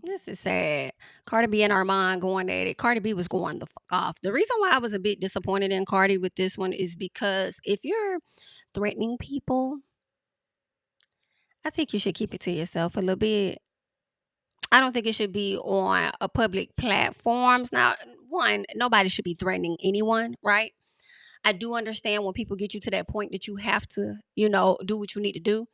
This is sad. Cardi B and Armon going at it. Cardi B was going the fuck off. The reason why I was a bit disappointed in Cardi with this one is because if you're threatening people, I think you should keep it to yourself a little bit. I don't think it should be on a public platforms. Now, one, nobody should be threatening anyone, right? I do understand when people get you to that point that you have to, do what you need to do.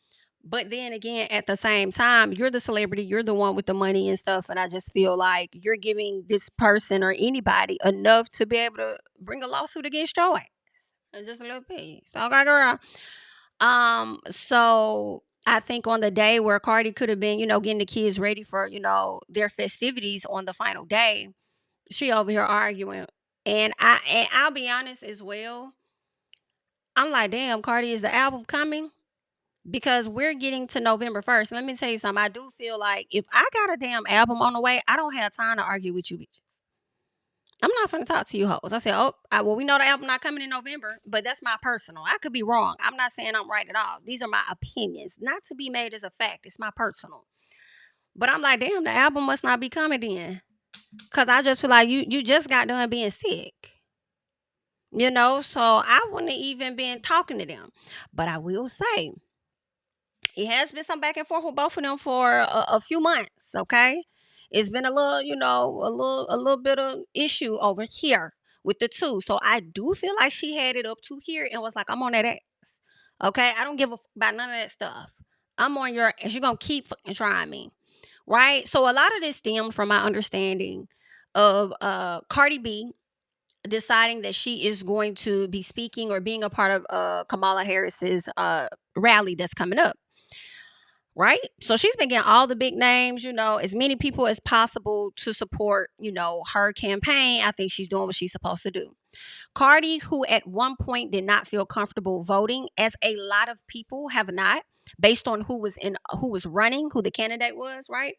But then again, at the same time, you're the celebrity, you're the one with the money and stuff. And I just feel like you're giving this person or anybody enough to be able to bring a lawsuit against your ass. And just a little piece. Okay, girl. So I think on the day where Cardi could have been, getting the kids ready for, their festivities on the final day, she over here arguing. And I'll be honest as well. I'm like, damn, Cardi, is the album coming? Because we're getting to November 1st. Let me tell you something. I do feel like if I got a damn album on the way, I don't have time to argue with you bitches. I'm not going to talk to you hoes. I said, well, we know the album not coming in November, but that's my personal. I could be wrong. I'm not saying I'm right at all. These are my opinions, not to be made as a fact. It's my personal. But I'm like, damn, the album must not be coming then. Because I just feel like you just got done being sick. So I wouldn't have even been talking to them. But I will say, it has been some back and forth with both of them for a few months. Okay, it's been a little, a little bit of issue over here with the two. So I do feel like she had it up to here and was like, "I'm on that ass." Okay, I don't give a about none of that stuff. I'm on your, and you're gonna keep fucking trying me, right? So a lot of this stemmed from my understanding of Cardi B deciding that she is going to be speaking or being a part of Kamala Harris's rally that's coming up, right? So she's been getting all the big names, as many people as possible to support, her campaign. I think she's doing what she's supposed to do. Cardi, who at one point did not feel comfortable voting, as a lot of people have not, based on who was running, who the candidate was, right?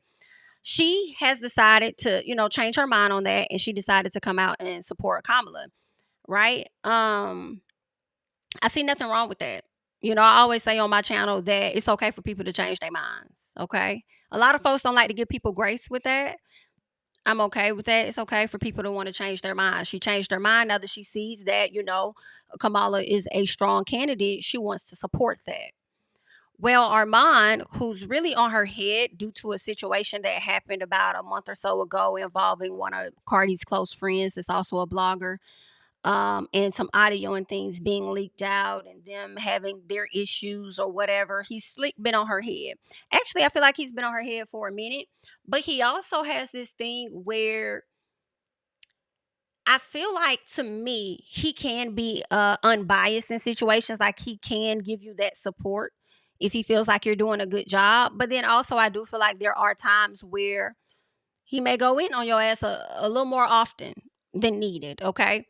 She has decided to, change her mind on that, and she decided to come out and support Kamala, right? I see nothing wrong with that. I always say on my channel that it's okay for people to change their minds. Okay. A lot of folks don't like to give people grace with that. I'm okay with that. It's okay for people to want to change their mind. She changed her mind now that she sees that, Kamala is a strong candidate. She wants to support that. Well, Armand, who's really on her head due to a situation that happened about a month or so ago involving one of Cardi's close friends that's also a blogger, and some audio and things being leaked out and them having their issues or whatever. He's slick been on her head. Actually, I feel like he's been on her head for a minute, but he also has this thing where I feel like, to me, he can be unbiased in situations. Like, he can give you that support if he feels like you're doing a good job. But then also, I do feel like there are times where he may go in on your ass a little more often than needed. Okay.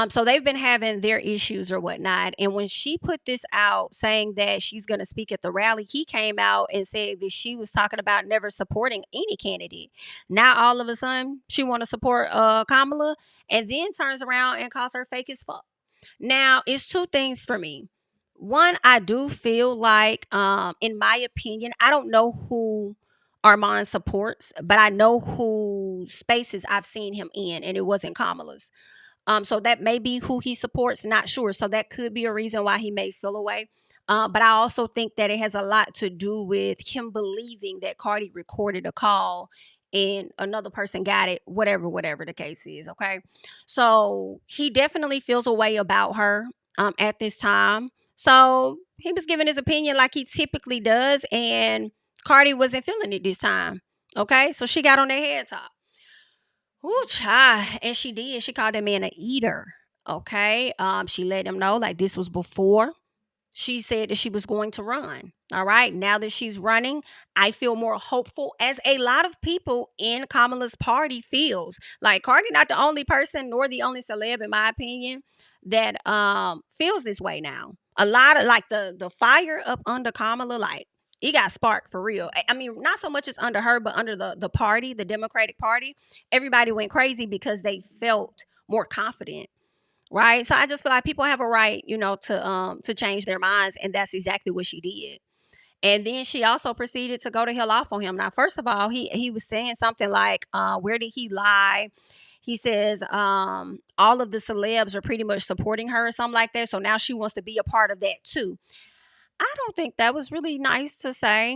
So they've been having their issues or whatnot. And when she put this out saying that she's going to speak at the rally, he came out and said that she was talking about never supporting any candidate. Now, all of a sudden, she want to support Kamala, and then turns around and calls her fake as fuck. Now, it's two things for me. One, I do feel like, in my opinion, I don't know who Armand supports, but I know who spaces I've seen him in, and it wasn't Kamala's. So that may be who he supports, not sure. So that could be a reason why he may feel away. But I also think that it has a lot to do with him believing that Cardi recorded a call and another person got it, whatever the case is. Okay. So he definitely feels a way about her at this time. So he was giving his opinion like he typically does. And Cardi wasn't feeling it this time. Okay. So she got on their head top. Ooh, child. And she did. She called that man a eater. Okay. She let him know like this was before she said that she was going to run. All right. Now that she's running, I feel more hopeful, as a lot of people in Kamala's party feels. Like, Cardi not the only person nor the only celeb, in my opinion, that feels this way now. A lot of, like, the fire up under Kamala, like, it got sparked for real. I mean, not so much as under her, but under the party, the Democratic Party. Everybody went crazy because they felt more confident, right? So I just feel like people have a right, to change their minds, and that's exactly what she did. And then she also proceeded to go to hell off on him. Now, first of all, he was saying something like, where did he lie? He says, all of the celebs are pretty much supporting her or something like that. So now she wants to be a part of that too. I don't think that was really nice to say.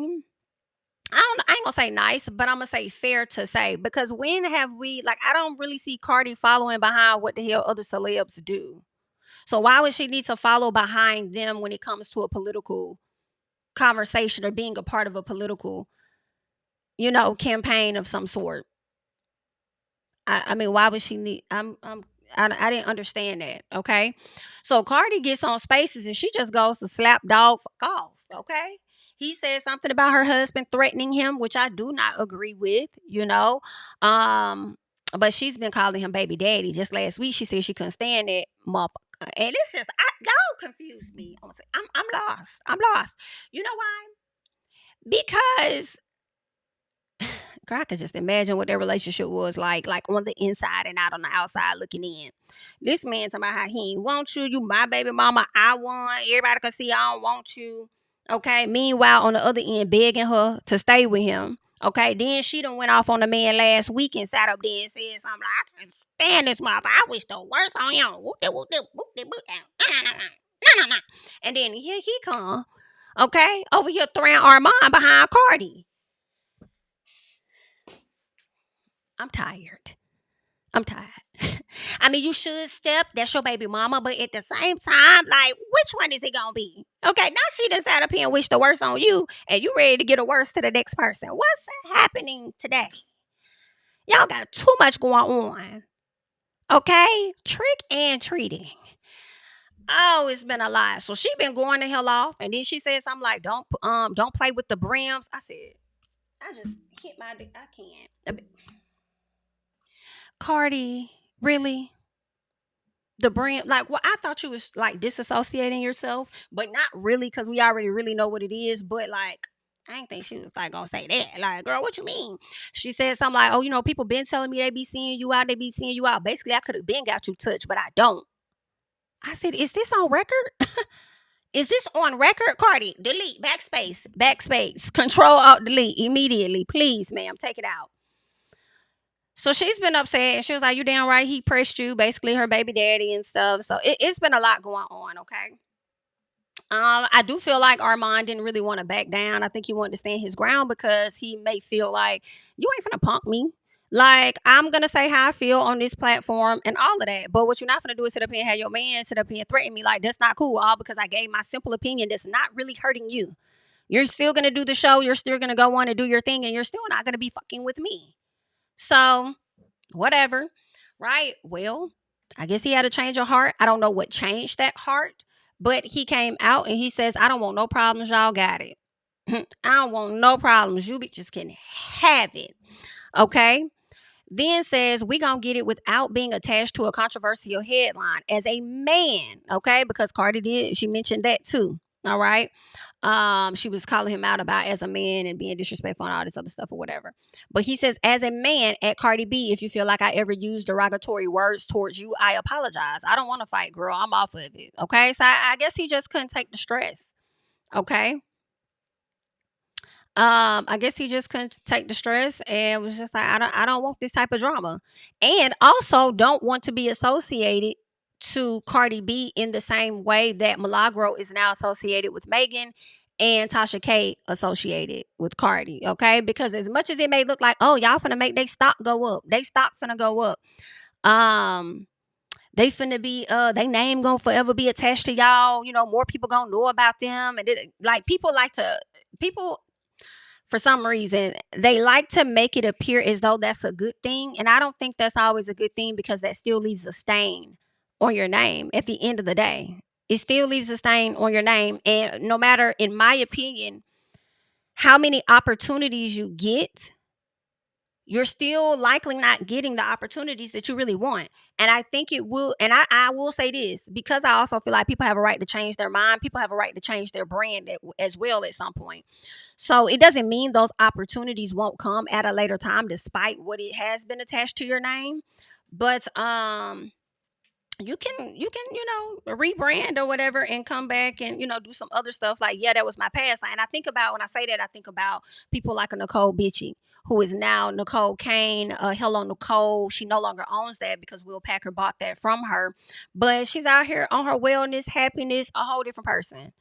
I ain't gonna say nice, but I'm gonna say fair to say, because when have we, like, I don't really see Cardi following behind what the hell other celebs do. So why would she need to follow behind them when it comes to a political conversation or being a part of a political, campaign of some sort? I mean, why would she need? I didn't understand that. Okay, so Cardi gets on Spaces and she just goes to slap dog fuck off. Okay, he said something about her husband threatening him, which I do not agree with. But she's been calling him baby daddy. Just last week, she said she couldn't stand that motherfucker, and it's just y'all confuse me. I'm lost. I'm lost. You know why? Because girl, I could just imagine what their relationship was like on the inside and not on the outside looking in. This man talking about how he ain't want you. You my baby mama. I want. Everybody can see I don't want you. Okay. Meanwhile, on the other end, begging her to stay with him. Okay. Then she done went off on the man last week and sat up there and said something like, I can't stand this motherfucker. I wish the worst on him. And then here he come. Okay. Over here throwing Armon behind Cardi. I'm tired. I'm tired. I mean, you should step. That's your baby mama. But at the same time, like, which one is it going to be? Okay, now she just sat up here and wish the worst on you. And you ready to get a worst to the next person. What's happening today? Y'all got too much going on. Okay? Trick and treating. Oh, it's been a lot. So she been going the hell off. And then she said something like, don't play with the brims. I said, I just hit my dick. I can't. Cardi, really? The brand, like, well, I thought you was like disassociating yourself, but not really, because we already really know what it is. But like, I didn't think she was like gonna say that. Like, girl, what you mean? She said something like, oh, people been telling me they be seeing you out, they be seeing you out. Basically, I could have been got you touched, but I don't. I said, is this on record? Is this on record? Cardi, delete, backspace, control alt delete immediately, please, ma'am, take it out. So she's been upset and she was like, you damn right, he pressed you, basically her baby daddy and stuff. So it's been a lot going on, okay? I do feel like Armon didn't really want to back down. I think he wanted to stand his ground because he may feel like, you ain't finna punk me. Like, I'm going to say how I feel on this platform and all of that. But what you're not going to do is sit up here and have your man sit up here and threaten me. Like, that's not cool. All because I gave my simple opinion that's not really hurting you. You're still going to do the show. You're still going to go on and do your thing. And you're still not going to be fucking with me. So, whatever, right? Well, I guess he had a change of heart. I don't know what changed that heart, but he came out and he says, I don't want no problems. Y'all got it. I don't want no problems. You bitches can have it. Okay. Then says, we gonna get it without being attached to a controversial headline as a man. Okay. Because Cardi did. She mentioned that too. All right. She was calling him out about as a man and being disrespectful and all this other stuff or whatever. But he says, as a man, at Cardi B, if you feel like I ever used derogatory words towards you, I apologize. I don't want to fight, girl. I'm off of it. Okay. So I guess he just couldn't take the stress. Okay. I guess he just couldn't take the stress and was just like, I don't want this type of drama. And also don't want to be associated to Cardi B in the same way that Milagro is now associated with Megan and Tasha K associated with Cardi. Okay. Because as much as it may look like, oh, y'all finna make they stock go up. They stock finna go up. They finna be they name gonna forever be attached to y'all. More people gonna know about them. And people for some reason, they like to make it appear as though that's a good thing. And I don't think that's always a good thing because that still leaves a stain on your name at the end of the day. It still leaves a stain on your name. And no matter, in my opinion, how many opportunities you get, you're still likely not getting the opportunities that you really want. And I think it will. And I will say this, because I also feel like people have a right to change their mind. People have a right to change their brand as well at some point. So it doesn't mean those opportunities won't come at a later time, despite what it has been attached to your name. But rebrand or whatever and come back and do some other stuff. Like, yeah, that was my past. And I think about, when I say that, I think about people like a Nicole Bitchy, who is now Nicole Kane. Hello Nicole, she no longer owns that because Will Packer bought that from her, but she's out here on her wellness, happiness, a whole different person,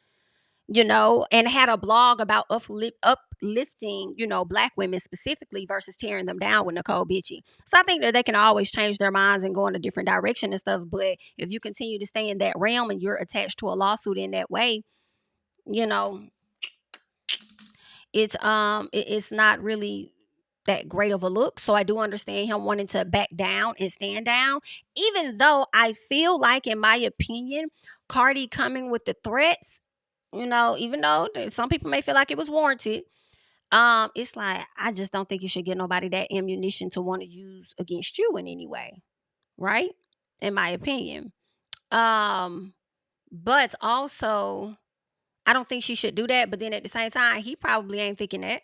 and had a blog about uplifting, black women specifically versus tearing them down with Nicole Bitchy. So I think that they can always change their minds and go in a different direction and stuff. But if you continue to stay in that realm and you're attached to a lawsuit in that way, you know, it's not really that great of a look. So I do understand him wanting to back down and stand down, even though I feel like, in my opinion, Cardi coming with the threats, even though some people may feel like it was warranted, it's like, I just don't think you should give nobody that ammunition to want to use against you in any way, right? In my opinion. But also, I don't think she should do that. But then at the same time, he probably ain't thinking that.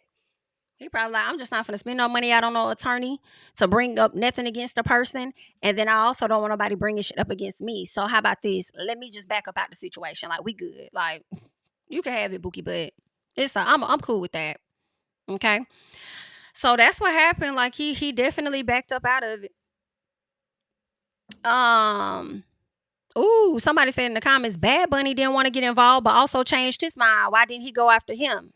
He probably like, I'm just not gonna spend no money out on no attorney to bring up nothing against a person. And then I also don't want nobody bringing shit up against me. So how about this? Let me just back up out the situation. Like, we good. Like, you can have it, Bookie, but I'm cool with that. Okay. So that's what happened. Like, he definitely backed up out of it. Ooh, somebody said in the comments, Bad Bunny didn't want to get involved, but also changed his mind. Why didn't he go after him?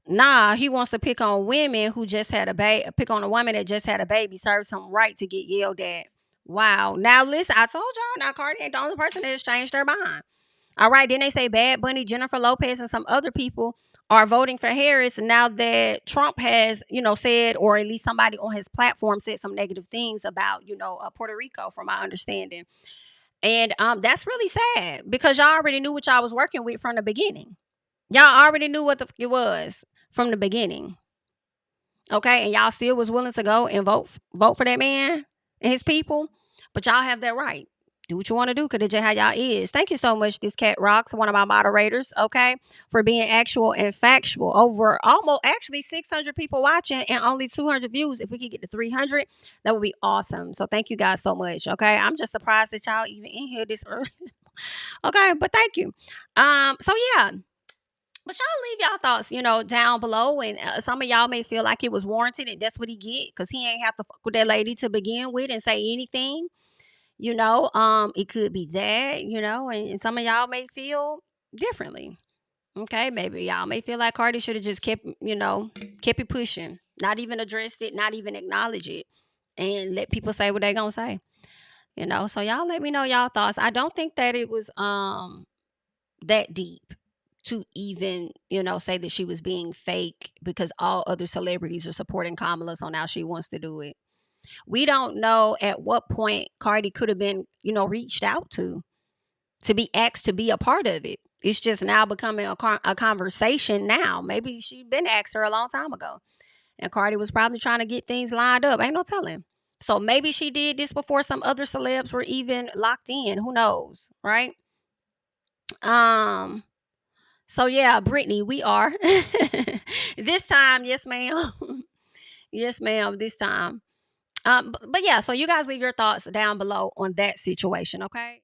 Nah, he wants to pick on women who just had a baby, pick on a woman that just had a baby, serves him right to get yelled at. Wow. Now listen, I told y'all, now Cardi ain't the only person that has changed their mind. All right, then they say Bad Bunny, Jennifer Lopez, and some other people are voting for Harris now that Trump has, said, or at least somebody on his platform said some negative things about, Puerto Rico, from my understanding. And that's really sad because y'all already knew what y'all was working with from the beginning. Y'all already knew what the fuck it was from the beginning. Okay, and y'all still was willing to go and vote for that man and his people, but y'all have that right. Do what you want to do, because that's just how y'all is. Thank you so much, this Cat Rocks, one of my moderators, okay, for being actual and factual. Over almost actually 600 people watching and only 200 views. If we could get to 300, that would be awesome. So thank you guys so much, okay? I'm just surprised that y'all even in here this early. Okay, but thank you. So yeah. But y'all leave y'all thoughts, down below. And some of y'all may feel like it was warranted and that's what he get, because he ain't have to fuck with that lady to begin with and say anything. It could be that, and some of y'all may feel differently. Okay, maybe y'all may feel like Cardi should have just kept it pushing, not even addressed it, not even acknowledge it, and let people say what they gonna say. So y'all let me know y'all thoughts. I don't think that it was that deep to even, say that she was being fake because all other celebrities are supporting Kamala, so now she wants to do it. We don't know at what point Cardi could have been, reached out to be asked to be a part of it. It's just now becoming a conversation now. Maybe she been asked her a long time ago, and Cardi was probably trying to get things lined up. Ain't no telling. So maybe she did this before some other celebs were even locked in. Who knows, right? So yeah, Brittany, we are this time. Yes, ma'am. Yes, ma'am. This time. But yeah, so you guys leave your thoughts down below on that situation, okay?